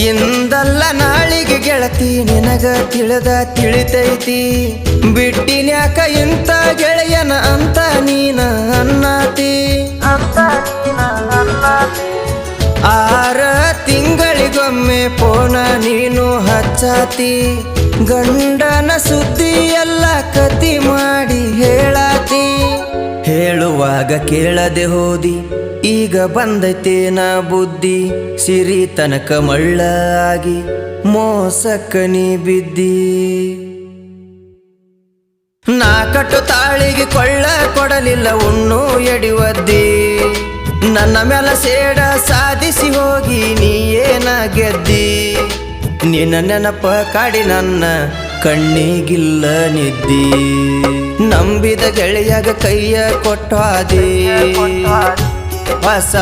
ಇಂದಲ್ಲ ನಾಳಿಗೆ ಗೆಳತಿ ನಿನಗ ತಿಳಿತೈತಿ ಬಿಟ್ಟಿನ್ಯಾಕ ಇಂತ ಗೆಳೆಯನ ಅಂತ ನೀನ ಅನ್ನತಿ 6 ತಿಂಗಳಿಗೊಮ್ಮೆ ಫೋನ ನೀನು ಹಚ್ಚಾತಿ ಗಂಡನ ಸುದ್ದಿ ಎಲ್ಲ ಕತಿ ಮಾಡಿ ಹೇಳಾತಿ ಹೇಳುವಾಗ ಕೇಳದೆ ಹೋದಿ ಈಗ ಬಂದೈತೇನ ಬುದ್ಧಿ ಸಿರಿ ತನಕ ಮಳ್ಳಾಗಿ ಮೋಸಕ್ಕ ನೀ ಬಿದ್ದಿ ನಾ ಕಟ್ಟು ತಾಳಿಗೆ ಕೊಳ್ಳ ಕೊಡಲಿಲ್ಲ ಉಣ್ಣು ಎಡಿವದ್ದಿ ನನ್ನ ಮ್ಯಾಲ ಸೇಡ ಸಾಧಿಸಿ ಹೋಗಿ ನೀ ಏನ ಗೆದ್ದಿ ನಿನ್ನ ನೆನಪ ಕಾಡಿ ನನ್ನ ಕಣ್ಣಿಗಿಲ್ಲ ನಿದ್ದಿ ನಂಬಿದ ಗೆಳೆಯಾಗ ಕೈಯ ಕೊಟ್ಟಾದಿ ಹೊಸ